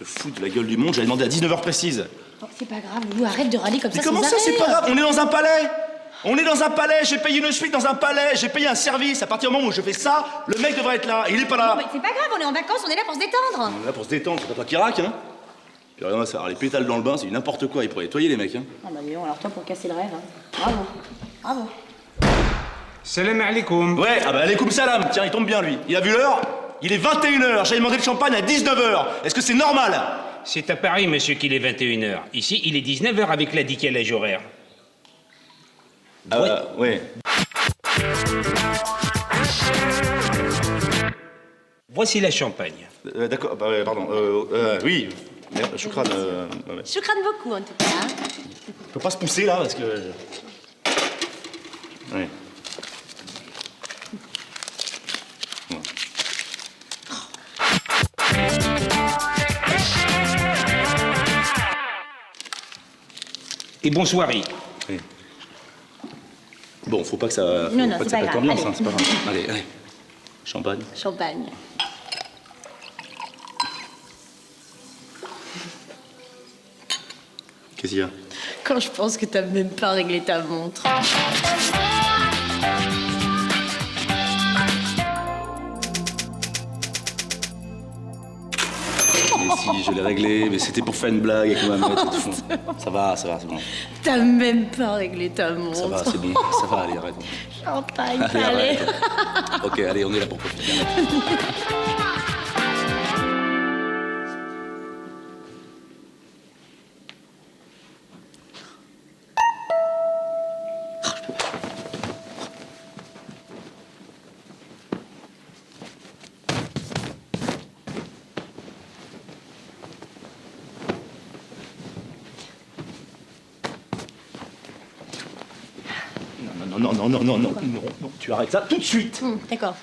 Se foutre de la gueule du monde, j'avais demandé à 19h précise. Oh, c'est pas grave, Loulou, arrête de râler comme ça. Mais comment ça, c'est pas grave? On est dans un palais! On est dans un palais, j'ai payé une suite dans un palais, j'ai payé un service. À partir du moment où je fais ça, le mec devrait être là. Il est pas là. Non, mais c'est pas grave, on est en vacances, on est là pour se détendre. On est là pour se détendre, c'est pas toi qui raque, hein? Puis regarde, ça, les pétales dans le bain, c'est du n'importe quoi. Ils pourraient nettoyer les mecs, hein? Ah bah dis donc, alors toi pour casser le rêve, hein. Bravo. Bravo. Salam alaikum. Ouais, ah bah alaikum salam, tiens, il tombe bien lui. Il a vu l'heure? Il est 21h, j'avais demandé le champagne à 19h. Est-ce que c'est normal? C'est à Paris, monsieur, qu'il est 21h. Ici, il est 19h avec la décalage horaire. Ouais. Voici la champagne. D'accord, bah, pardon. Oui. Merde, Choukran. Ouais. Je crâne beaucoup en tout cas. Hein. Je peux pas se pousser là parce que. Ouais. Et bonne soirée. Oui. Bon, faut pas que ça. Non, faut c'est pas pas que ça pète grave. l'ambiance, Allez. hein, c'est pas grave. Allez. Champagne. Champagne. Qu'est-ce qu'il y a? Quand je pense que t'as même pas réglé ta montre. Mais si, je l'ai réglé, mais c'était pour faire une blague avec ma mère. Ça va, c'est bon. T'as même pas réglé ta montre. Ça va, c'est bon. Ça va, allez, arrête. Champagne, Allez, allez. arrête. Ok, allez, on est là pour profiter. Non, tu arrêtes ça tout de suite. D'accord.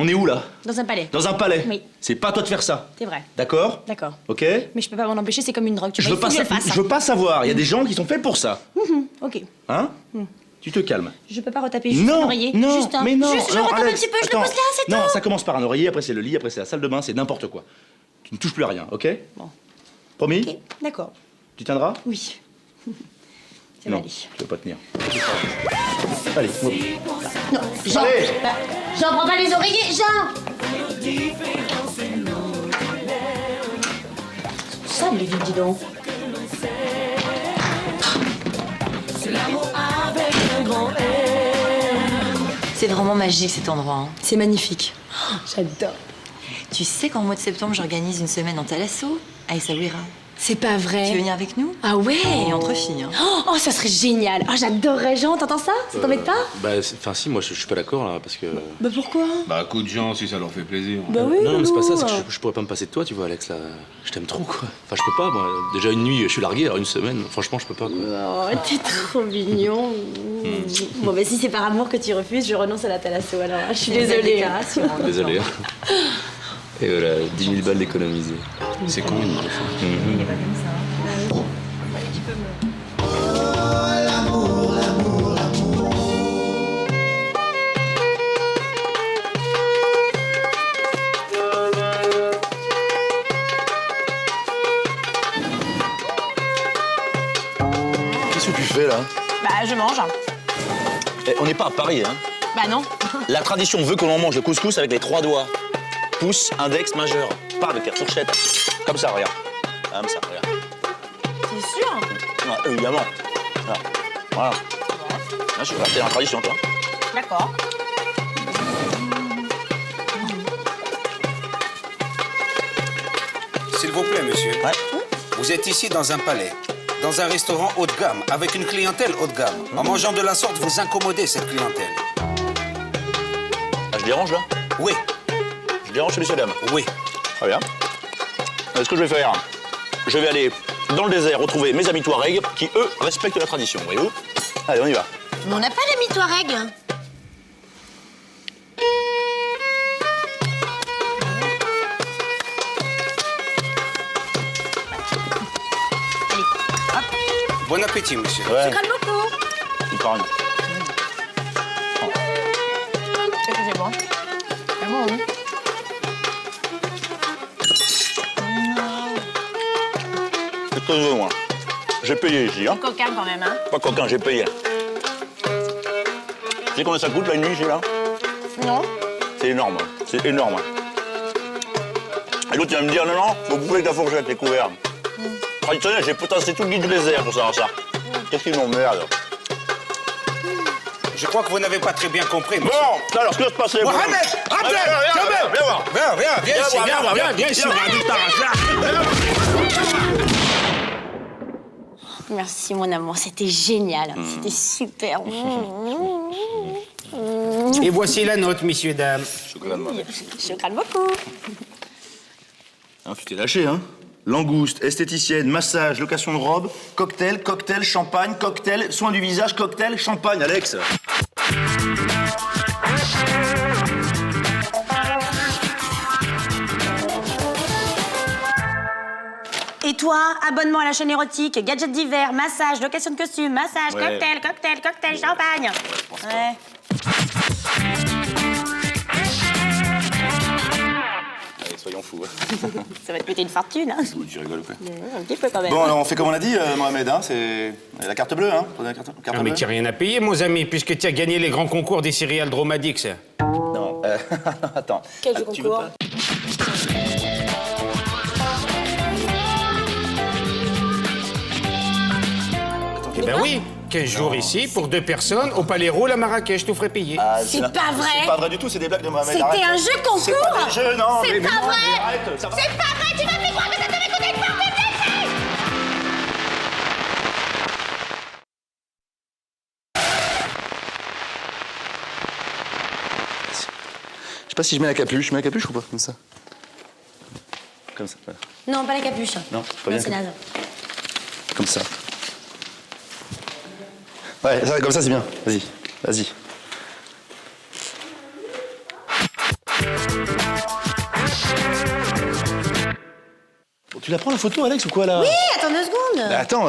On est où là? Dans un palais. Dans un palais. Oui. C'est pas à toi de faire ça. C'est vrai. D'accord? D'accord. Ok? Mais je peux pas m'en empêcher, c'est comme une drogue. Tu Je vois, veux il faut pas, que je le fasse. je veux pas savoir. Il y a des gens qui sont faits pour ça. Ok. Hein? Tu te calmes. Je peux pas retaper juste un Non, oreiller. non, Juste un. mais non. Juste, je non, retape un Alex, petit peu, je attends. le pose là, c'est Non, tout. ça commence par un oreiller, après c'est le lit, après c'est la salle de bain, c'est n'importe quoi. Tu ne touches plus à rien, ok? Bon. Promis? Ok, d'accord. Tu tiendras? Oui. Ça va Non, aller. je veux pas tenir. Allez, move. Non, Jean. Allez. Jean, prends pas les oreillers, Jean. Ça, les vies, dis donc. C'est vraiment magique cet endroit. Hein. C'est magnifique. Oh, j'adore. Tu sais qu'en mois de septembre, j'organise une semaine en Thalasso à Essaouira. C'est pas vrai. Tu veux venir avec nous? Ah ouais. Et entre filles. Hein. Oh, ça serait génial. Oh, j'adorerais, Jean. T'entends ça? Ça t'embête pas? Bah, enfin si, moi je suis pas d'accord là, parce que... Bah pourquoi? Bah, coup de gens, si ça leur fait plaisir. Bah oui, non, mais c'est pas ça, Loulou. c'est que je pourrais pas me passer de toi, tu vois, Alex, là. Je t'aime trop, quoi. Enfin, je peux pas, moi. Déjà une nuit, je suis largué, alors une semaine, franchement, je peux pas, quoi. Oh, t'es trop mignon. Bon, bah si c'est par amour que tu refuses, je renonce à la thalasso alors. Je suis désolée. Désolé. hein. Et voilà, 10 000 balles d'économiser. C'est con, une fois. Qu'est-ce que tu fais là? Bah, je mange. On n'est pas à Paris, hein? Bah non. La tradition veut que l'on mange le couscous avec les 3 doigts. Pouce, index, majeur. Pas avec la fourchette. Comme ça, regarde. Comme ça, regarde. C'est sûr? Ouais, évidemment. Voilà. Bien sûr, c'est la tradition, toi. D'accord. S'il vous plaît, monsieur. Ouais. Vous êtes ici dans un palais, dans un restaurant haut de gamme, avec une clientèle haut de gamme. En mangeant de la sorte, vous incommodez cette clientèle. Ah, je dérange là? Oui, Je dérange chez messieurs dames. oui. Très bien. Ce que je vais faire, je vais aller dans le désert retrouver mes amis Touaregs qui, eux, respectent la tradition, voyez-vous? Allez, on y va. Mais on n'a pas les Touareg. Bon appétit, monsieur. Ouais, Calme beaucoup. il parle. C'est bon. C'est bon, oui. que je veux, moi. J'ai payé ici, hein. Coquin quand même, hein. Pas coquin, j'ai payé. Tu sais combien ça coûte la nuit ici, là? Non. C'est énorme, c'est énorme. Et l'autre, il va me dire, non, non, faut bouffer avec la fourchette, les couverts. Traditionnel, j'ai potassé tout le guide du désert pour savoir ça. Qu'est-ce qu'ils m'emmerdent? Je crois que vous n'avez pas très bien compris, monsieur. Bon, alors, ce qui va se passer... Mohamed, Abdel, viens voir. Viens ici, Viens ici, Merci mon amour, c'était génial. C'était super. Et voici la note, messieurs, dames. Je crains beaucoup. Hein, tu t'es lâché, hein? Langouste, esthéticienne, massage, location de robe, cocktail, cocktail, champagne, cocktail, soin du visage, cocktail, champagne, Alex. Et toi, abonnement à la chaîne érotique, gadgets d'hiver, massage, location de costume, massage, Ouais. cocktail, champagne. Ouais. Allez, soyons fous. Ça va te coûter une fortune, hein. Oui, tu rigoles ou quoi? Un petit peu quand même. Bon, alors on fait comme on a dit, Mohamed, hein, c'est la carte bleue, hein? Prenez la carte Ah, mais bleue. tu n'as rien à payer, mon ami, puisque tu as gagné les grands concours des céréales Dromadic. Non, attends. Quel jeu tu veux concours? pas- Eh ben oui, 15 jours ici pour 2 personnes au Palais Roule à Marrakech, je te ferai payer. Ah, C'est pas vrai. C'est pas vrai du tout, c'est des blagues de Mohamed. C'était arrête. un jeu concours. C'est pas des jeux, non. C'est mais pas Mohamed, vrai. arrête, ça va. C'est pas vrai, tu m'as fait croire que ça devait coûter une fortune. Je sais pas si je mets la capuche. Je mets la capuche ou pas? Comme ça. Comme ça, voilà. Non, pas la capuche. Non, c'est pas bien. c'est naze. Comme ça. Ouais, ça, comme ça, c'est bien. Vas-y, vas-y. Bon, tu la prends la photo, Alex, ou quoi, là? Oui, attends 2 secondes. Bah, attends,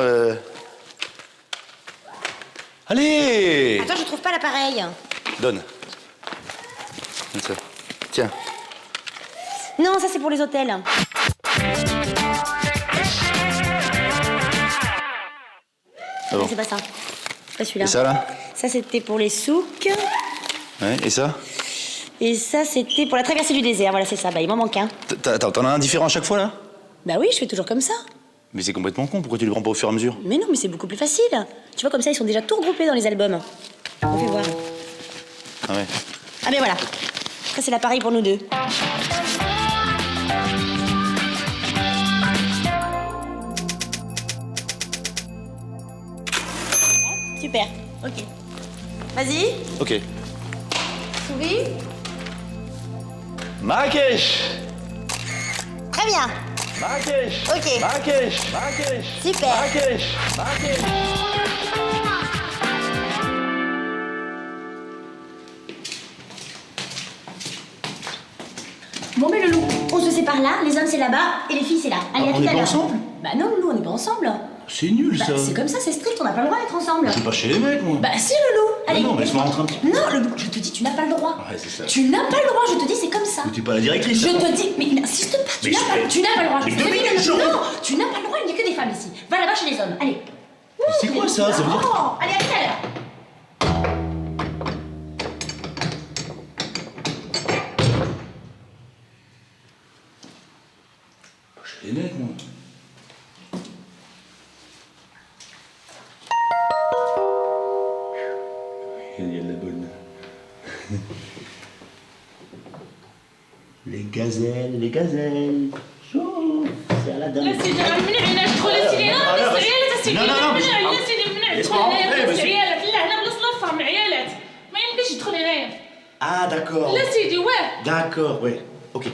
Allez! Attends, je trouve pas l'appareil. Donne. Donne ça. Tiens. Non, ça c'est pour les hôtels. Ah bon. Ah, c'est pas ça. C'est pas celui-là. Et ça, là? Ça, c'était pour les souks. Ouais, et ça? Et ça, c'était pour la traversée du désert. Voilà, c'est ça. Bah, il m'en manque un. Attends, t'en as un différent à chaque fois, là? Bah oui, je fais toujours comme ça. Mais c'est complètement con, pourquoi tu le prends pas au fur et à mesure? Mais non, mais c'est beaucoup plus facile. Tu vois, comme ça, ils sont déjà tout regroupés dans les albums. On fait voir. Ah ouais. Ah, ben voilà. Ça, c'est l'appareil pour nous deux. Super. Ok. Vas-y. Ok. Souris. Marrakech! Très bien. Marrakech! Ok. Marrakech! Marrakech! Super. Marrakech! Marrakech! Bon, mais le loup, on se sépare là, les hommes c'est là-bas et les filles c'est là. Allez, à on tout est à pas l'heure. ensemble? Bah non, Loulou, on n'est pas ensemble. C'est nul, Bah, c'est comme ça, c'est strict, on n'a pas le droit d'être ensemble. C'est pas chez les mecs, moi. Bah si, Loulou. Allez. non, mais laisse-moi rentrer un petit peu. Non, Loulou, je te dis, tu n'as pas le droit. Ouais, c'est ça. Tu n'as pas le droit, je te dis, c'est comme ça. Mais t'es pas la directrice. Je hein. te dis, mais n'insiste pas, tu Mais n'as pas, tu n'as pas le droit. mais Je deux te dis, minutes, je non, rentre. tu n'as pas le droit, il n'y a que des femmes ici. Va là-bas chez les hommes, allez. C'est quoi ça? Ça veut dire. Oh, allez, à tout à l'heure. Chez les mecs, moi. Il y a de la bonne. Les gazelles, les gazelles. Chaud. C'est à la dame. لا سيدي راه ممنوع هنا تدخل سيدي انا بلاصه العيالات سيدي لا، لا، لا، ممنوع مش- هنا سيدي ممنوع اسمع، تدخل هنايا إيه، بلاصه بس- العيالات لا هنا بلاصه الفهم العيالات ما يمكنش تدخل هنايا Ah, d'accord. لا سيدي واه D'accord, ouais. Ok.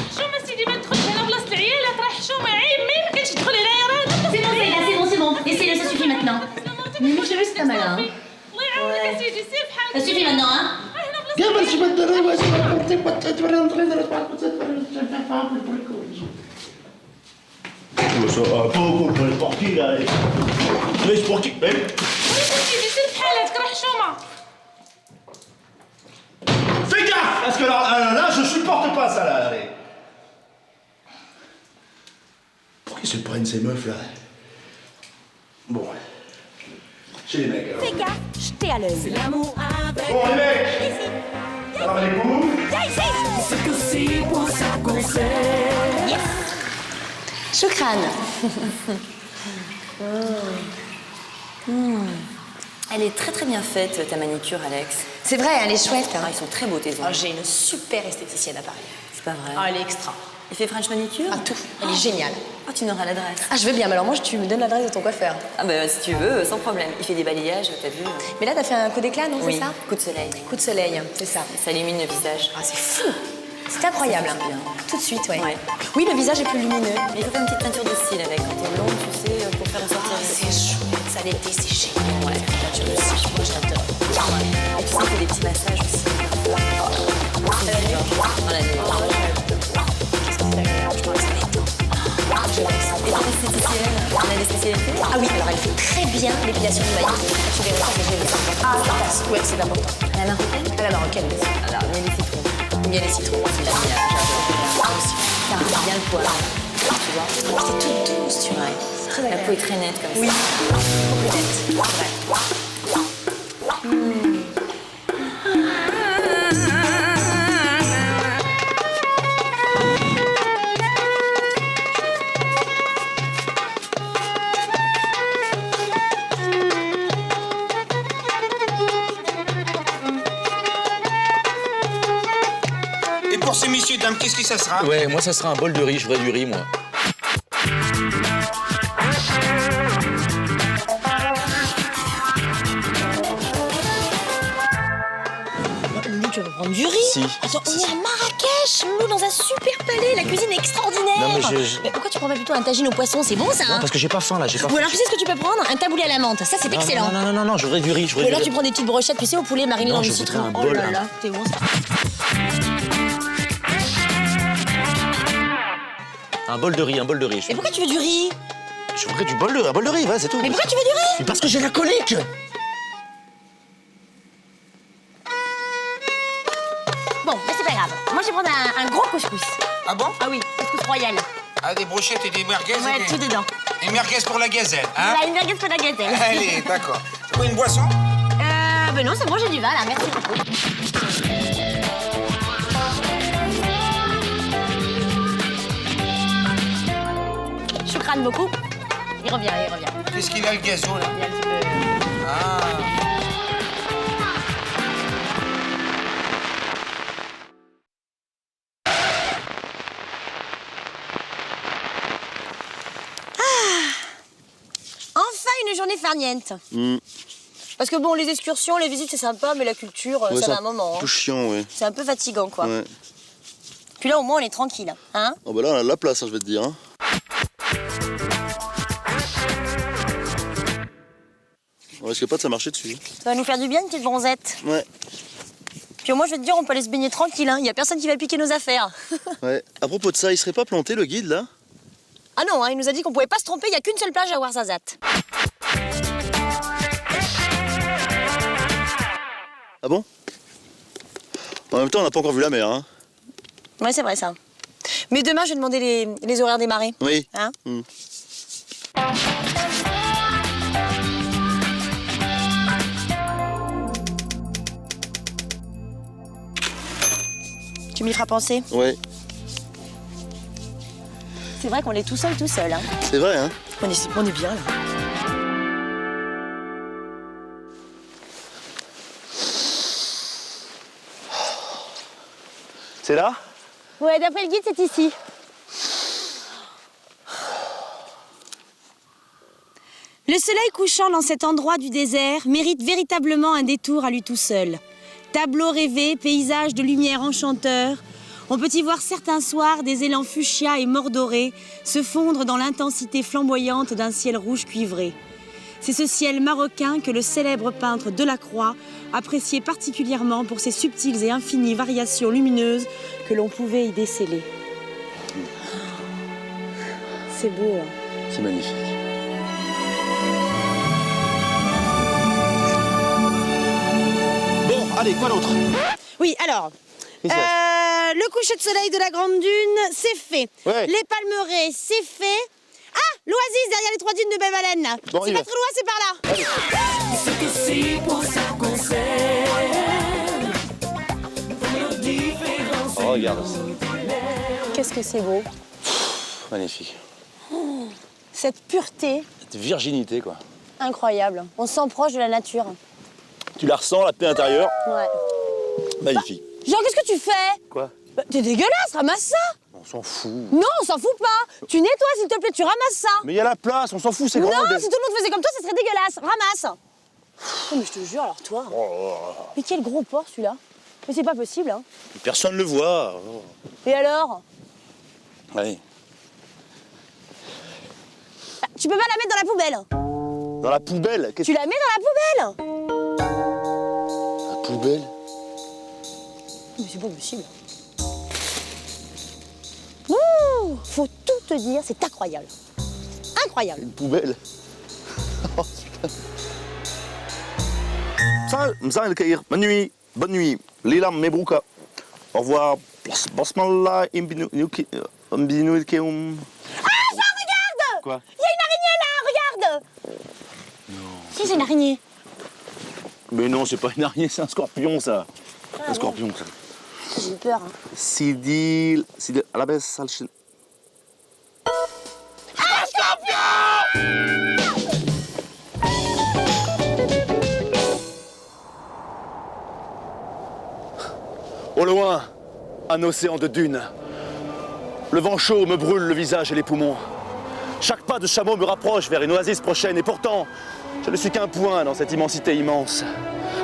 حشومه سيدي ما تدخلش هنا بلاصه العيالات راه حشومه عيب ما يمكنش تدخل هنايا راه C'est bon, Zélia, c'est bon, c'est bon. Laissez-le, ça suffit maintenant. Mais moi, je l'ai vu, c'est pas mal, hein. الله يعاونك يا سيدي سير بحال Ça suffit maintenant, hein. هنا بلاصه Pour le portier, là. Laisse pour qui? يا سيدي سير بحالاتك راه حشومه Fais gaffe! Parce que là, je supporte pas ça, là. Allez. Pourquoi C'est le problème de ces meufs là. Bon. Chez les mecs alors. Fais gaffe, je t'ai à l'œil. C'est l'amour avec. Bon les mecs. Salam alaikum. Viens ici. C'est que c'est pour ça qu'on s'aime. Yes. Choukran. Elle est très très bien faite, ta manicure, Alex. C'est vrai, elle est chouette. Ah, ils sont très beaux tes ongles. Oh, j'ai une super esthéticienne à Paris. C'est pas vrai. Ah, elle est extra. Il fait French manicure? Ah, tout. Elle est géniale. Ah, tu n'auras l'adresse. Ah, je veux bien, mais alors moi, tu me donnes l'adresse de ton coiffeur. Ah bah si tu veux, sans problème. Il fait des balayages, t'as vu? Mais là, t'as fait un coup d'éclat, non? Oui, C'est ça? coup de soleil. Coup de soleil, c'est ça. Ça illumine le visage. Ah, c'est fou. C'est incroyable. Ça fait bien. Tout de suite, ouais. Ouais. Oui, le visage est plus lumineux. Mais il faut faire une petite teinture de cil avec. Quand t'es blonde, tu sais, pour faire ressortir. Ah, c'est chouette, ça l'été, c'est génial. Ouais, je le sais, moi, je t'adore. Et tu sais, il fait des petits massages aussi. Dans la nuit. Je pense que ça détend. Je l'aime ça. Et ton esthéticienne, on a des spécialités? Ah oui, alors elle fait très bien l'épilation du maillot. Tu verras ça, j'ai vu ça. Ah, ça passe. Ouais, c'est important. À la marocaine? À la marocaine, bien sûr. Alors, miel et citron. Miel et citron, c'est génial. J'adore. Ça rend bien le poil. Tu vois? C'est toute douce, tu vois. C'est très La agréable. peau est très nette comme ça. Oui, beaucoup nette. C'est vrai. Et pour ces messieurs, dames, qu'est-ce que ça sera? Ouais, moi ça sera un bol de riz, je voudrais du riz moi. Loulou, tu vas prendre du riz? Si. Attends, on est à Marrakech, Loulou, dans un super palais. La cuisine est extraordinaire. Non, mais Mais pourquoi tu prends pas plutôt un tagine au poisson? C'est bon, ça, hein? Parce que j'ai pas faim là, j'ai pas Ou faim. alors, tu sais ce que tu peux prendre? Un taboulé à la menthe. Ça, c'est excellent. Non, je voudrais du riz, je voudrais Ou alors, du tu riz. prends des petites brochettes, tu sais, au poulet mariné Non, dans du je voudrais citron. un Oh bol, là un- là, t'es bon, ça. Un bol de riz. Et pourquoi tu veux du riz? Je voudrais un bol de riz, ouais, c'est tout. Mais pourquoi tu veux du riz? Mais parce que j'ai la colique. Bon, mais c'est pas grave. Moi, je vais prendre un gros couscous. Ah bon? Ah oui, couscous royal. Ah, des brochettes et des merguez? Ouais, tout dedans. Et merguez pour la gazelle, hein? Voilà, une merguez pour la gazelle. Allez, d'accord. Ou une boisson? Ben non, c'est bon, j'ai du vin, là. Merci beaucoup. Choukran beaucoup. Il revient. Qu'est-ce qu'il a, le gazo, là? Il y a un petit peu... Ah. Enfin, une journée farniente. Parce que bon, les excursions, les visites, c'est sympa, mais la culture, ça va un moment. Un peu chiant, ouais. C'est un peu fatigant, quoi. Ouais. Puis là, au moins, on est tranquille. Hein? Oh bah là, on a de la place, hein, je vais te dire. Hein. On risque pas de ça marcher dessus. Ça va nous faire du bien, une petite bronzette. Ouais, Puis au moins, je vais te dire, on peut aller se baigner tranquille. Il y a personne qui va piquer nos affaires. ouais. À propos de ça, il serait pas planté, le guide, là? Ah non, il nous a dit qu'on pouvait pas se tromper, il y a qu'une seule plage à Ouarzazate. Ah bon? En même temps, on n'a pas encore vu la mer, hein? Ouais, c'est vrai, ça. Mais demain, je vais demander les horaires des marées. Oui. Hein? Tu m'y feras penser? Ouais, C'est vrai qu'on est tout seul, hein. c'est vrai, hein? On est bien, là. C'est là? Ouais, d'après le guide, c'est ici. Le soleil couchant dans cet endroit du désert mérite véritablement un détour à lui tout seul. Tableau rêvé, paysage de lumière enchanteur, on peut y voir certains soirs des élans fuchsia et mordorés se fondre dans l'intensité flamboyante d'un ciel rouge cuivré. C'est ce ciel marocain que le célèbre peintre Delacroix appréciait particulièrement pour ses subtiles et infinies variations lumineuses que l'on pouvait y déceler. C'est beau, hein? C'est magnifique. Bon, allez, quoi d'autre? Oui, alors, le coucher de soleil de la Grande Dune, c'est fait. Ouais. Les Palmeraies, c'est fait. l'oasis derrière les 3 dunes de Bevalen, là. Bon, C'est il pas va. trop loin, c'est par là. Oh, regarde. Qu'est-ce que c'est beau. Magnifique. Cette pureté, Cette virginité, quoi. incroyable. On se sent proche de la nature. Tu la ressens, la paix intérieure. Ouais. Magnifique. Jean, qu'est-ce que tu fais? Quoi? Bah, t'es dégueulasse, ramasse ça. On s'en fout. Non, on s'en fout pas. Tu nettoies, s'il te plaît, tu ramasses ça. Mais il y a la place, on s'en fout, c'est Non, grand. si tout le monde faisait comme toi, ça serait dégueulasse. Ramasse. Oh, mais je te jure, alors toi. Mais quel gros porc, celui-là. Mais c'est pas possible, hein. Personne ne le voit. Et alors? Allez. Bah, tu peux pas la mettre dans la poubelle. Dans la poubelle. Qu'est-ce Tu la mets dans la poubelle. La poubelle? Mais c'est pas possible. Ouh, faut tout te dire, c'est incroyable. Incroyable. Une poubelle. مساء الخير bonne nuit ليلى مبروكة au revoir بسم الله بنويكم. Ah, Jean, regarde. Quoi? Il y a une araignée là, regarde. Non. Si, c'est une araignée. Mais non, c'est pas une araignée, c'est un scorpion, ça. Un scorpion, ça. J'ai eu peur. Hein. Sidi à la baisse, Au loin, un océan de dunes. Le vent chaud me brûle le visage et les poumons. Chaque pas de chameau me rapproche vers une oasis prochaine et pourtant, je ne suis qu'un point dans cette immensité immense.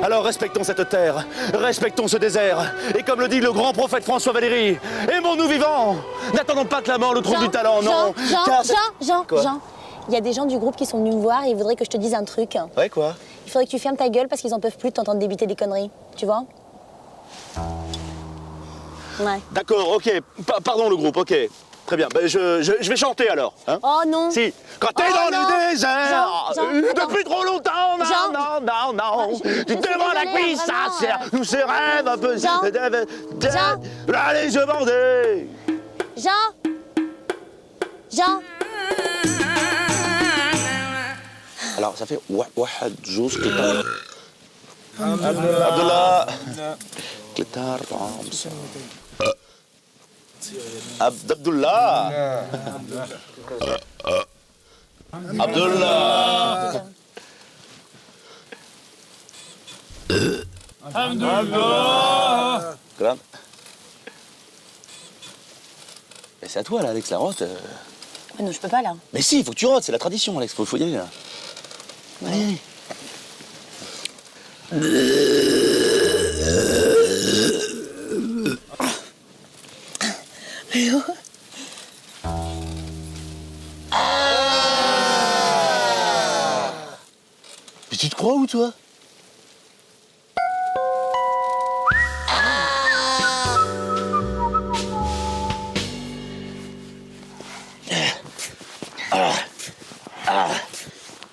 Alors respectons cette terre, respectons ce désert. Et comme le dit le grand prophète François Valéry, aimons-nous vivants. N'attendons pas que la mort nous trouve du talent, non. Quoi? Jean, il y a des gens du groupe qui sont venus me voir et ils voudraient que je te dise un truc. Ouais, quoi? Il faudrait que tu fermes ta gueule parce qu'ils en peuvent plus de t'entendre débiter des conneries. Tu vois? Ouais. D'accord, ok. Pardon le groupe, ok. Très bien. Ben, je vais chanter alors. Hein? Oh non. Si. Quand t'es dans le désert, Jean, depuis trop longtemps, Jean. non. Tu te demandes à qui ça sert. Tous ces rêves un peu. Jean. Allez, je bandais. Jean. Alors, ça fait واحد جوز قطار. Abdullah. قطار خمسة. Abdullah. Abdullah. Grave. Mais c'est à toi là, Alex, la rote. Ouais, non, je peux pas là. Mais si, il faut que tu rotes, c'est la tradition, Alex, faut y aller là. Allez. Mais tu te crois où, toi?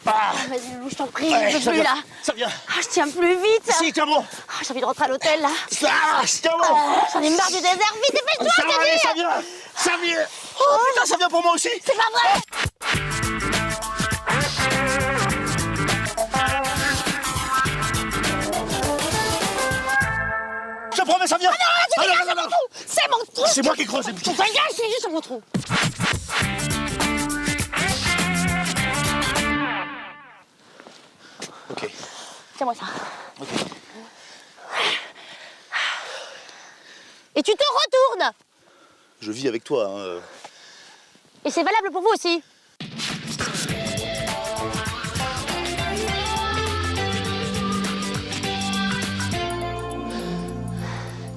Vas-y, Loulou, je t'en prie, Ouais, je peux ça plus vient, là. ça vient. Ah, je tiens plus vite. Si, tiens bon. Ah, j'ai envie de rentrer à l'hôtel là. Tiens bon. J'en ai marre du désert. Vite, dépêche-toi, Ça je va te aller, dis. ça vient. Ça vient. Oh putain, ça vient pour moi aussi. C'est pas vrai. Je te promets, ça vient. Ah non, c'est mon trou. C'est mon trou. C'est moi qui creuse les boutons. Ta gueule, c'est juste mon trou. Ok. Tiens-moi ça. Ok. Et tu te retournes. Je vis avec toi. Hein. Et c'est valable pour vous aussi.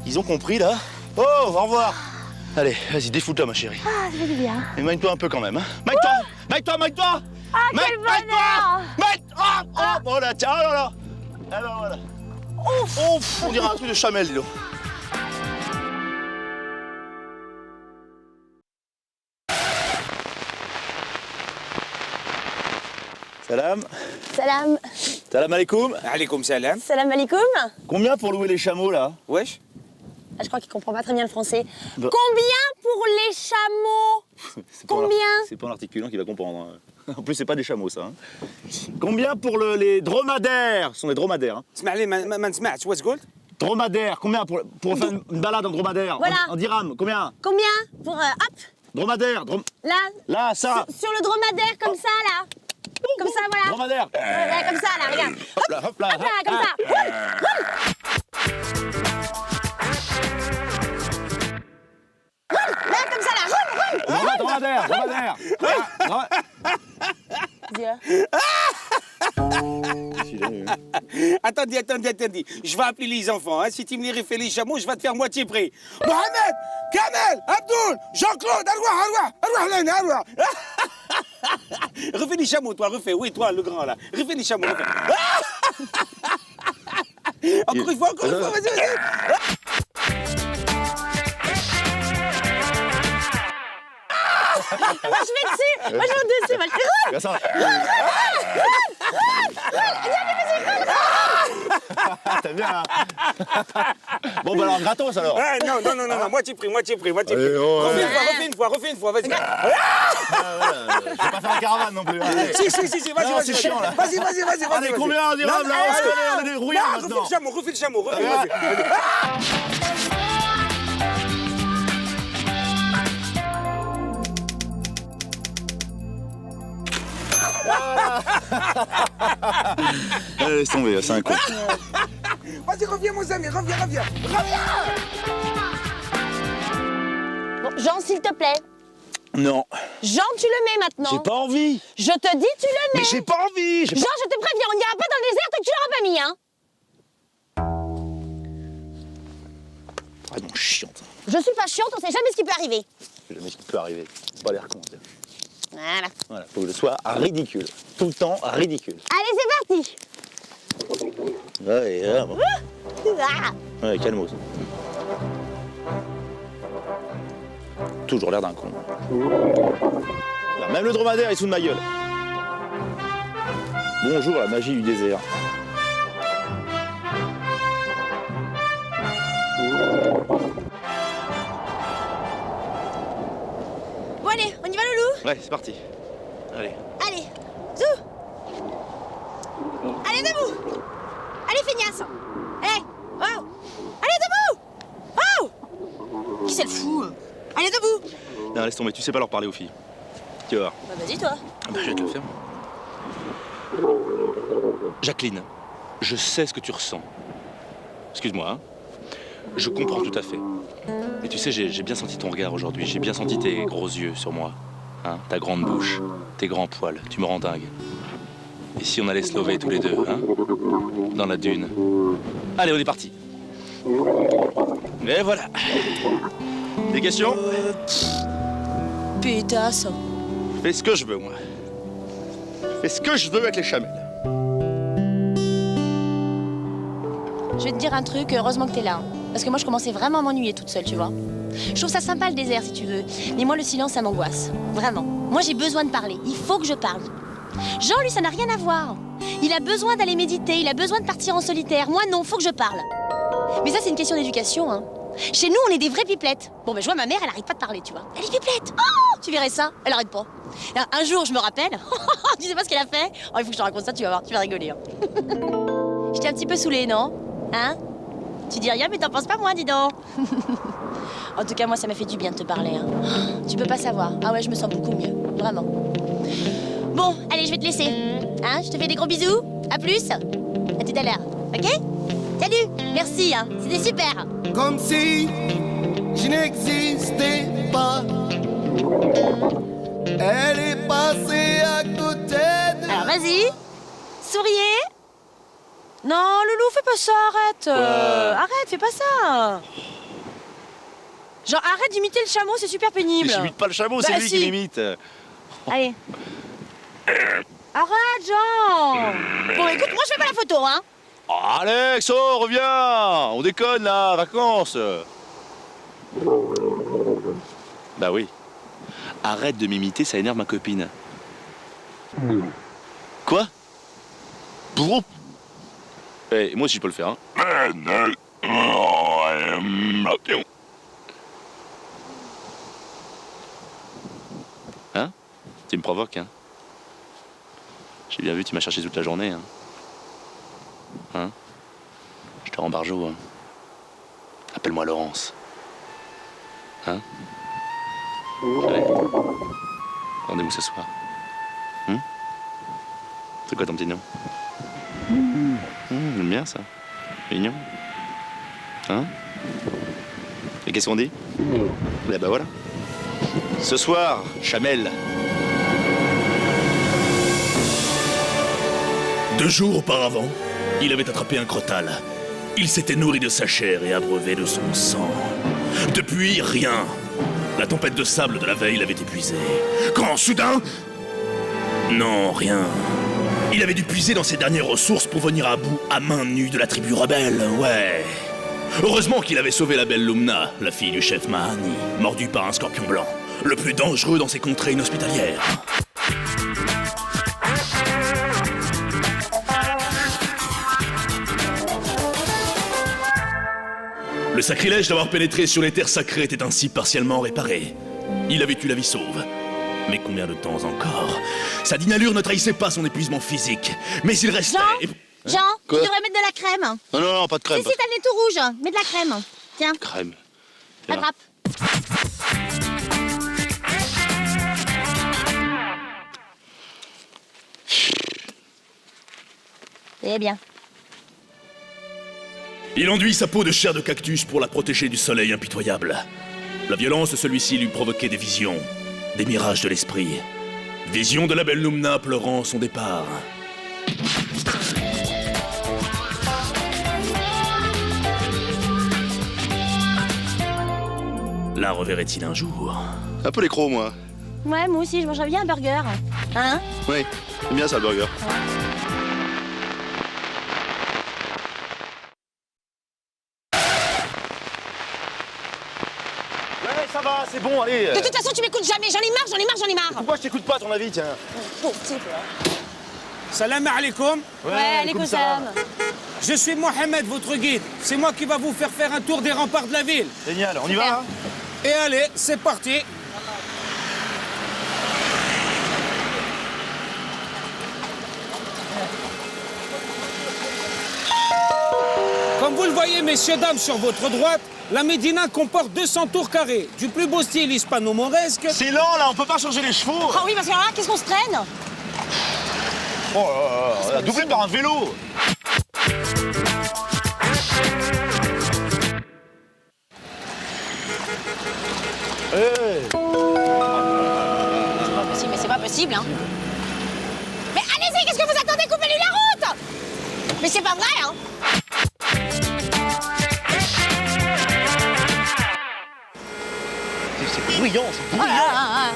Ils ont compris là. Oh, au revoir. Allez, vas-y, défoule-toi, ma chérie. Ah, ça fait du bien. Et magne-toi un peu quand même. Hein. Magne-toi. Ah, quel bonheur. Oh, voilà, tiens, oh là là. Ah ben voilà. Ouf, on dirait un truc de chamel, dis donc. Salam. Salam. Salam alaikum. Alaikum salam. Salam alaikum. Combien pour louer les chameaux là? Wesh. Ah, je crois qu'il comprend pas très bien le français. Bah. Combien pour les chameaux? C'est pas en Combien? C'est pas en articulant qu'il va comprendre. Hein. En plus, c'est pas des chameaux, ça. Hein. Combien pour les dromadaires? Ce sont des dromadaires. Hein. اسمع لي ما نسمعش واش قلت؟ Dromadaire, combien pour faire une balade en dromadaire? Voilà. En dirham, combien? Combien pour... hop, Dromadaire, là, là, ça. sur le dromadaire, comme ça, là. Comme ça, voilà. Dromadaire. Là, comme ça, là, regarde. Hop là, hop là. Hop là, comme ça. Là, comme ça, là. Dromadaire, dromadaire. Attendez. Je vais appeler les enfants. Hein. Si tu me les refais les chameaux, je vais te faire moitié prix. Mohamed, Kamel, Abdoul, Jean-Claude, Arwa. Refais les chameaux, toi, refais. Oui, toi, le grand, là. Refais les chameaux, refais. Encore une fois, vas-y. Moi, je vais dessus. Moi, je vais dessus. Moi, je fais... Regarde ça. T'as bien, hein. Bon, bah alors, gratos, alors. Ah, non, moitié prix. oh, Refais une fois, vas-y. Je vais pas faire la caravane non plus. Allez. Si, vas-y. C'est chiant, là. Vas-y. Allez, combien on dirham, là? On est des rouillards, maintenant. Refais le chameau, vas-y. Allez, laisse tomber, c'est un con. Vas-y, reviens, mon ami, reviens. Bon, Jean, s'il te plaît. Non. Jean, tu le mets maintenant. J'ai pas envie. Je te dis, tu le mets. Mais j'ai pas envie. Jean, je te préviens, on n'ira pas dans le désert tant que tu l'auras pas mis, hein. Vraiment chiante. Je suis pas chiante, on sait jamais ce qui peut arriver. Je sais jamais ce qui peut arriver. C'est pas l'air con. Voilà. Voilà, faut que je sois ridicule. Tout le temps ridicule. Allez, c'est parti. Ouais, bon. Ah. Ouais, calmos. Toujours l'air d'un con. Là, même le dromadaire est sous de ma gueule. Bonjour la magie du désert. Bon, allez, on y va, Loulou? Ouais, c'est parti. Allez. Allez, zou. Allez, debout. Allez, feignasse. Allez, wow. Allez, debout. Wow. Qui c'est le fou? Allez, debout. Non, laisse tomber, tu sais pas leur parler aux filles. Tu vas voir. Bah, vas-y, toi. Ah bah, je vais te le faire. Jacqueline, je sais ce que tu ressens. Excuse-moi, hein. Je comprends tout à fait. Mais tu sais, j'ai bien senti ton regard aujourd'hui. J'ai bien senti tes gros yeux sur moi. Hein, ta grande bouche, tes grands poils. Tu me rends dingue. Et si on allait se lever tous les deux, hein, dans la dune? Allez, on est parti. Et voilà. Des questions? Pétasse. Je fais ce que je veux, moi. Je fais ce que je veux avec les chamelles. Je vais te dire un truc, heureusement que t'es là. Hein. Parce que moi, je commençais vraiment à m'ennuyer toute seule, tu vois. Je trouve ça sympa, le désert, si tu veux. Mais moi, le silence, ça m'angoisse. Vraiment. Moi, j'ai besoin de parler. Il faut que je parle. Jean, lui, ça n'a rien à voir. Il a besoin d'aller méditer, il a besoin de partir en solitaire. Moi, non, faut que je parle. Mais ça, c'est une question d'éducation, hein. Chez nous, on est des vraies pipelettes. Bon, ben, je vois ma mère, elle arrête pas de parler, tu vois. Elle est pipelette. Oh, tu verrais ça. Elle arrête pas. Alors, un jour, je me rappelle. Tu sais pas ce qu'elle a fait? Oh, il faut que je te raconte ça, tu vas voir, tu vas rigoler. Hein. J'étais un petit peu saoulée, non? Hein? Tu dis rien, mais t'en penses pas moins, dis donc. En tout cas, moi, ça m'a fait du bien de te parler. Hein. Tu peux pas savoir. Ah ouais, je me sens beaucoup mieux. Vraiment. Bon, allez, je vais te laisser. Hein? Je te fais des gros bisous. À plus. À tout à l'heure. Ok? Salut. Merci, hein. C'était super. Comme si je n'existais pas. Elle est passée à côté de... Alors, vas-y. Souriez. Non, Loulou, fais pas ça, arrête. Arrête, fais pas ça. Genre, arrête d'imiter le chameau, c'est super pénible. Mais j'imite pas le chameau, c'est Bah, lui si. qui m'imite. Allez. Arrête, Jean. Bon, écoute, moi, je fais pas la photo, hein. Oh, Alex, oh, reviens. On déconne, là, vacances. Bah oui. Arrête de m'imiter, ça énerve ma copine. Quoi? Bourreau? Eh, moi aussi, je peux le faire, hein. Hein? Tu me provoques, hein? J'ai bien vu, tu m'as cherché toute la journée. Hein, je te rends barjot. Hein. Appelle-moi Laurence. Hein? Ouais. Rendez-vous ce soir. C'est quoi ton petit nom? J'aime bien ça. Mignon. Hein? Et qu'est-ce qu'on dit? Eh ben voilà. Ce soir, Chamel. 2 jours auparavant, il avait attrapé un crotal. Il s'était nourri de sa chair et abreuvé de son sang. Depuis, rien. La tempête de sable de la veille l'avait épuisé. Quand, soudain... Non, rien. Il avait dû puiser dans ses dernières ressources pour venir à bout à main nue de la tribu rebelle, ouais. Heureusement qu'il avait sauvé la belle Lumna, la fille du chef Mahani, mordue par un scorpion blanc, le plus dangereux dans ces contrées inhospitalières. Le sacrilège d'avoir pénétré sur les terres sacrées était ainsi partiellement réparé. Il avait eu la vie sauve. Mais combien de temps encore? Sa digne allure ne trahissait pas son épuisement physique. Mais il restait... Jean, Quoi? tu devrais mettre de la crème. Non, pas de crème. Si, t'as le nez tout rouge. Mets de la crème. Tiens, Crème. Tiens. attrape. C'est bien. Il enduit sa peau de chair de cactus pour la protéger du soleil impitoyable. La violence de celui-ci lui provoquait des visions, des mirages de l'esprit. Vision de la belle Lumna pleurant son départ. La reverrait-il un jour? Un peu les crocs, moi. Ouais, moi aussi, je mangerais bien un burger. Hein? Oui, j'aime bien ça, le burger. Ouais, ça va, c'est bon, allez. De toute façon, tu m'écoutes jamais. J'en ai marre. Pourquoi je t'écoute pas, à ton avis, tiens? Salam alaikum. Ouais, allez, Koussam. Je suis Mohamed, votre guide. C'est moi qui va vous faire un tour des remparts de la ville. Génial, on y va, hein? Et allez, c'est parti. Comme vous le voyez, messieurs, dames, sur votre droite, la Médina comporte 200 tours carrés, du plus beau style hispano-mauresque. C'est lent, là, on peut pas changer les chevaux. Ah oui, parce que alors là, qu'est-ce qu'on se traîne? Oh là là, doublé par un vélo. C'est pas possible, hein. Mais allez-y, qu'est-ce que vous attendez? Coupez-lui la route! Mais c'est pas vrai, hein. C'est bruyant, c'est Oh là là, là.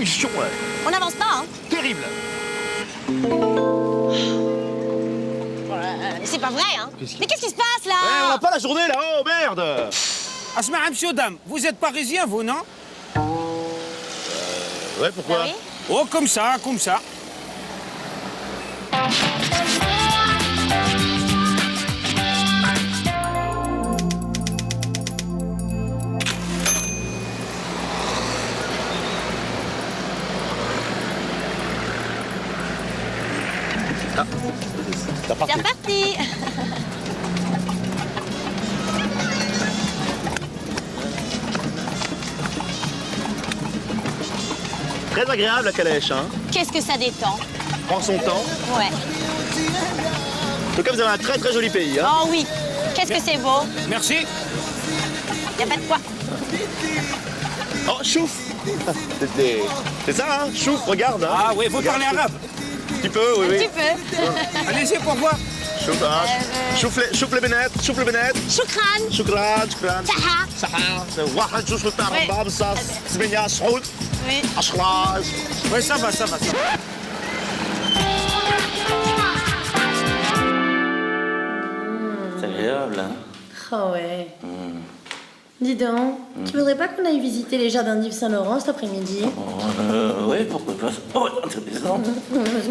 pollution, ouais. On n'avance pas, hein. Terrible. Oh là là, mais c'est pas vrai, hein. Mais qu'est-ce qui se passe, là? On n'a pas la journée, là, oh merde. Asma, messieurs, dames, vous êtes parisiens, vous, non? Ouais, pourquoi? Ah oui? Oh, comme ça, comme ça. C'est parti. C'est reparti. Très agréable la calèche, hein. Qu'est-ce que ça détend? Prend son temps. Ouais. En tout cas, vous avez un très très joli pays, hein. Oh oui. Qu'est-ce que c'est beau? Merci. Y a pas de quoi. Oh, chouf. C'est ça, hein. Chouf, regarde. Hein. Ah oui, vous Regarde, parlez arabe. Un petit peu, oui, Un oui. petit peu. Allez-y pour voir. Chouf, hein. Chouf les bénettes, chouf les bénettes. Choukran. شكرا شكرا Saha. صحة واحد جوج بتاع Oui. رباب صاص 8 سعود Oui. 10 Oui, ça va, ça va, ça va. C'est agréable, hein? Oh ouais. Dis donc, tu voudrais pas qu'on aille visiter les jardins d'Yves Saint-Laurent cet après-midi? Ouais, pourquoi pas? Oh, intéressant.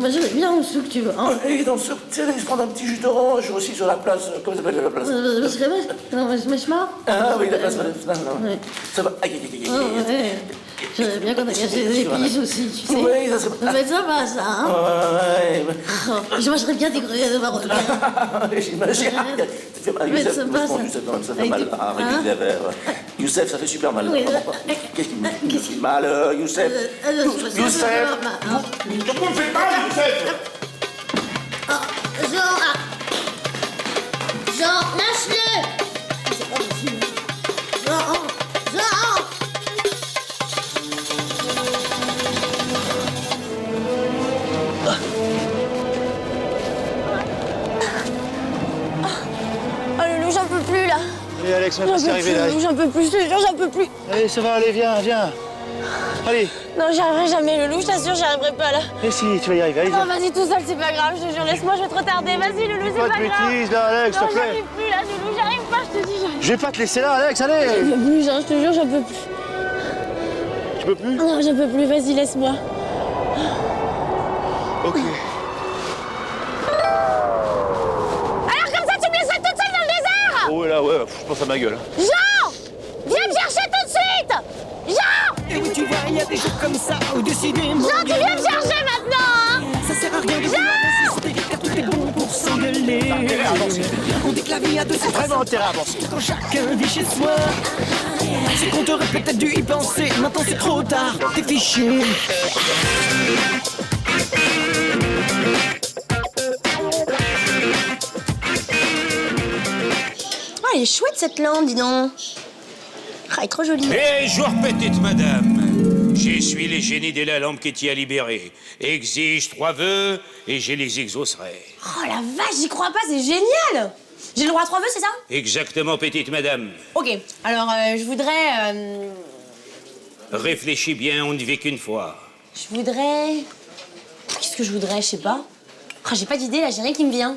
Moi j'irais bien au souk, tu vois. Hein. Et dans ce... Tiens, je prends un petit jus d'orange aussi sur la place... Comment s'appelle la place? Parce que non, mais je marre. Ah oui, la place... Non, non. Ouais. Ça va. Aïe, aïe, aïe, aïe. Oh, ouais. J'aimerais bien qu'on a caché des épices aussi, tu sais. Oui, ça serait... Ça peut être sympa, ça, hein. Ouais, Oh, je mangerais bien des gruyères de marocain. j'imagine. Ça fait mal, Mais Youssef. c'est pas ça. Youssef, non, ça fait Avec mal. des- Arrête hein les verres. Youssef, ça fait super mal. Oui, Qu'est-ce qui fait mal, Youssef? Youssef! Comment on fait mal, Youssef? Jean, lâche-le! C'est pas possible. Jean! Oh Loulou, j'en peux plus là. Allez, Alex, on va passer arriver là. J'en peux plus, je te jure, j'en peux plus. Allez, ça va, allez, viens. Allez. Non, j'y arriverai jamais, Loulou, je t'assure, j'y arriverai pas là. Et si, tu vas y arriver, allez, Non, viens. vas-y, tout seul, c'est pas grave, je te jure, laisse-moi, je vais te retarder. Vas-y, Loulou, c'est Pas pas de grave. bêtises, là, Alex, s'il Non, te plaît. j'arrive plus là, Loulou, j'arrive pas, je te dis, j'arrive. Je vais pas te laisser là, Alex, allez. J'en peux plus, Jean, je te jure, j'en peux plus. Tu peux plus? Non, j'en peux plus, vas-y, laisse-moi. Ok. Alors comme ça, tu me laisserais toute seule dans le désert? Oh, là, ouais, je pense à ma gueule. Jean! Viens me chercher tout de suite! Jean! Et oui, tu vois, il y a des jours comme ça au-dessus des monts. Jean, tu viens me chercher maintenant, hein? Ça sert à rien de vouloir insister, car tout est bon pour s'engueuler. On dit que la vie a de ses Vraiment intérêt à avancer. quand chacun vit chez soi. C'est qu'on t'aurait peut-être dû y penser. Maintenant c'est trop tard, t'es fiché. Oh, elle est chouette cette lampe, dis donc. Ah, elle est trop jolie. Bonjour, petite madame. Je suis le génie de la lampe que tu as libérée. Exige 3 vœux et je les exaucerai. Oh la vache, j'y crois pas, c'est génial. J'ai le droit à 3 vœux, c'est ça? Exactement, petite madame. Ok, alors je voudrais... Réfléchis bien, on ne vit qu'une fois. Je voudrais... Qu'est-ce que je voudrais, je sais pas. Ah, j'ai pas d'idée, là, j'ai rien qui me vient.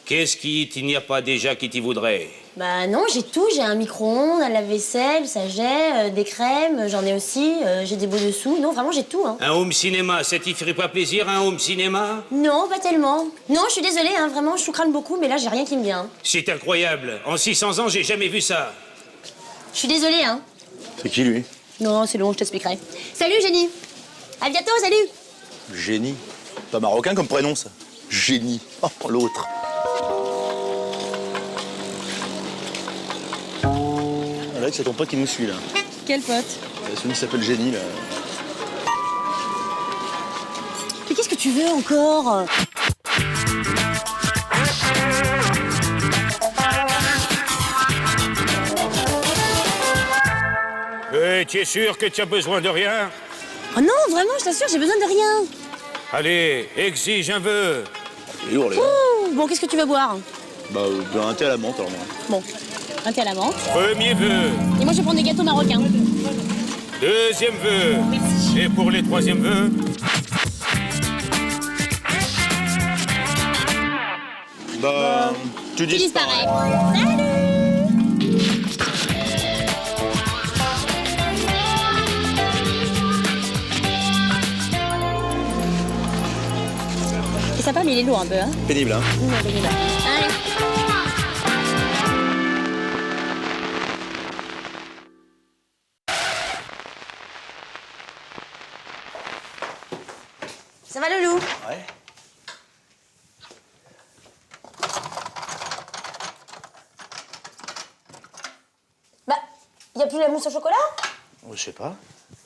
Qu'est-ce qui n'y a pas déjà qui t'y voudrait? Bah non, j'ai tout, j'ai un micro-ondes, un lave-vaisselle, ça j'ai, des crèmes, j'en ai aussi, j'ai des beaux dessous. Non, vraiment, j'ai tout, hein. Un home cinéma, ça t'y ferait pas plaisir, un home cinéma? Non, pas tellement. Non, je suis désolée, hein, vraiment, je sous-crâne beaucoup, mais là, j'ai rien qui me vient. C'est incroyable. En 600 ans, j'ai jamais vu ça. Je suis désolée, hein. C'est qui, lui? Non, c'est long, je t'expliquerai. Salut, Génie. À bientôt, salut. Génie. Pas marocain comme prénom, ça. Génie. Oh, l'autre. Alex, c'est ton pote qui nous suit, là. Quel pote? Celui qui s'appelle Génie, là. Mais qu'est-ce que tu veux encore? Tu es sûr que tu as besoin de rien? Oh non, vraiment, je t'assure, j'ai besoin de rien. Allez, exige un vœu. Il est lourd, les gars. Ouh, bon, qu'est-ce que tu vas boire? Bah, un thé à la menthe, alors, moi. Bon, un thé à la menthe. Premier vœu. Et moi, je vais prendre des gâteaux marocains. Deuxième vœu. Merci. Et pour les troisième vœux? Bah, tu Tu disparais. disparais. Salut. C'est sympa, mais il est lourd un peu, hein. Pénible, hein. Non, pénible. Allez. Ça va, Loulou? Ouais. Bah, y a plus la mousse au chocolat? Je sais pas.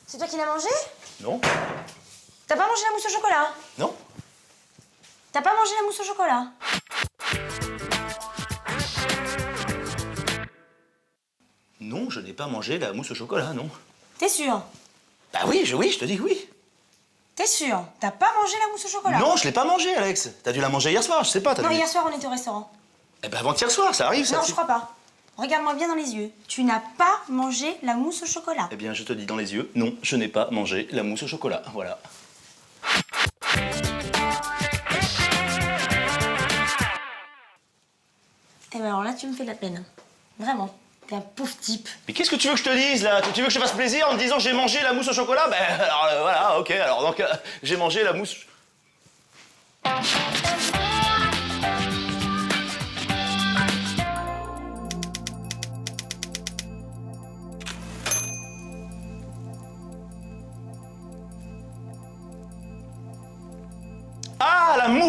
C'est toi qui l'as mangé? Non. T'as pas mangé la mousse au chocolat? Non. T'as pas mangé la mousse au chocolat? Non, je n'ai pas mangé la mousse au chocolat, non. T'es sûr? Bah oui, je te dis que oui. T'es sûr? T'as pas mangé la mousse au chocolat? Non, je l'ai pas mangé, Alex. T'as dû la manger hier soir, je sais pas. Non, hier soir, on était au restaurant. Eh ben avant-hier soir, ça arrive, ça. Non, je crois pas. Regarde-moi bien dans les yeux. Tu n'as pas mangé la mousse au chocolat. Eh bien, je te dis dans les yeux, non, je n'ai pas mangé la mousse au chocolat. Voilà. Eh ben alors là, tu me fais de la peine. Vraiment. T'es un pauvre type. Mais qu'est-ce que tu veux que je te dise, là? Tu veux que je te fasse plaisir en me disant j'ai mangé la mousse au chocolat? Ben, alors, voilà, ok. Alors, donc, j'ai mangé la mousse...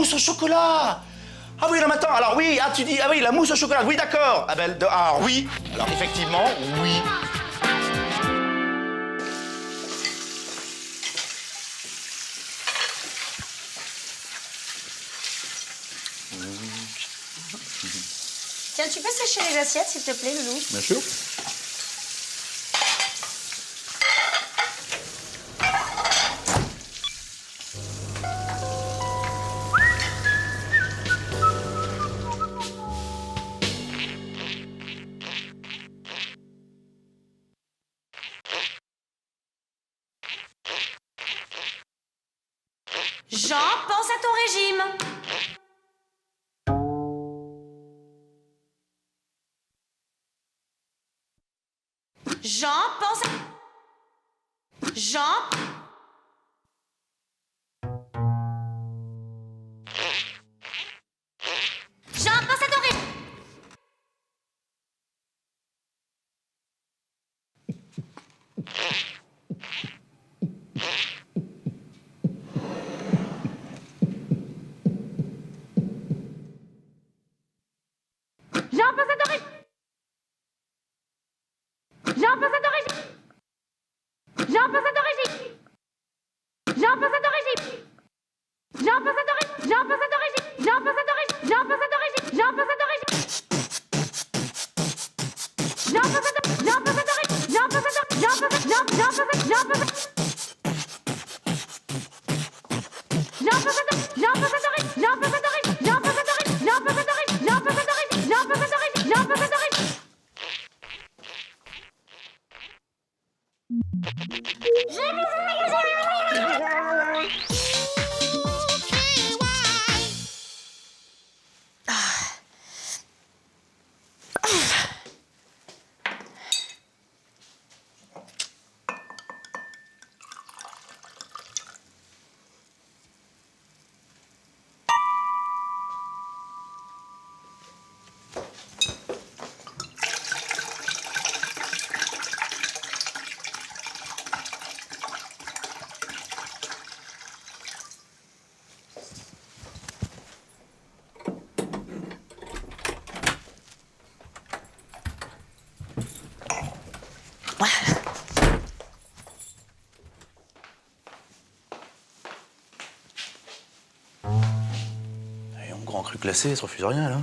mousse au chocolat. Ah oui, non, mais attends, alors oui, tu dis, ah oui, la mousse au chocolat, oui, d'accord. Ah ben, alors oui, alors effectivement, oui. Tiens, tu peux sécher les assiettes, s'il te plaît, Loulou? Bien sûr. Jean, pense à ton régime. Jean, pense à... Jean... Jean, pense à ton régime. Jean, pense à ton régime. Jean, pense à ton régime. Jean, pense à ton régime. Jean, pense à ton régime. Jean, pense à ton régime. Jean, pense à ton régime. Jean, pense à ton régime. Jean, pense à ton régime. Jean, pense à ton régime. Jean, pense à ton régime. Jean, pense à ton régime. Jean, pense à ton régime. Jean, pense à... Jean, pense à... Jean, pense à... Jean, pense à ton régime. Jean, pense à ton régime. Jean, pense à ton régime. Jean, pense à ton régime. Jean, pense à ton régime. Jean, pense à ton régime. Jean, pense à ton régime. Jean, pense à ton régime. Et mon grand cru glacé, ça refuse rien, là.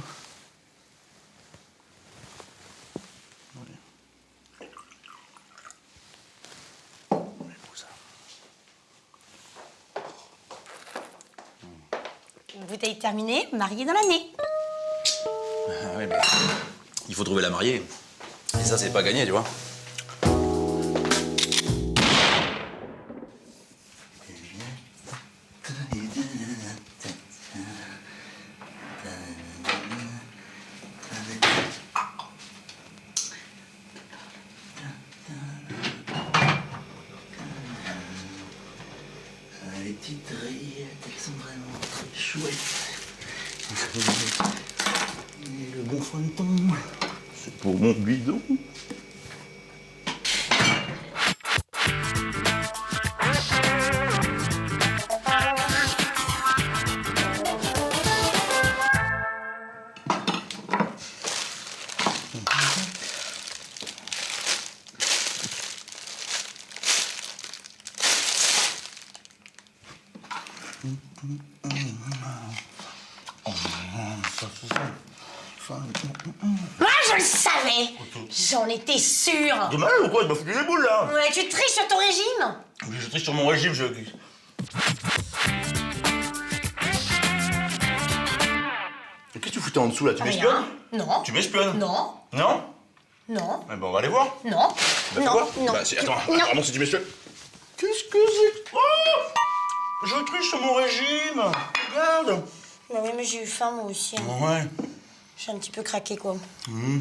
Une bouteille terminée, mariée dans l'année. Ah ouais, mais il faut trouver la mariée. Et ça, c'est pas gagné, tu vois. Les petites rayettes, elles sont vraiment très chouettes. Et le bon fond de ton, c'est pour mon bidon. Moi, je le savais. J'en étais sûre. T'es malade ou quoi? Tu m'as foutu les boules, là. Ouais, tu triches sur ton régime. Oui, je triche sur mon régime, je... Qu'est-ce que tu foutais en dessous, là? Tu m'espionnes? Non. Tu m'espionnes? Non. Non? Non. Eh ben, on va aller voir. Non. Bah, fais Non. quoi? Non. Bah, attends, Non. vraiment, si tu m'espionnes... Qu'est-ce que c'est? Oh! Je triche sur mon régime. Regarde. Bah oui, mais j'ai eu faim, moi aussi. Hein. Ouais. J'ai un petit peu craqué, quoi. Mmh.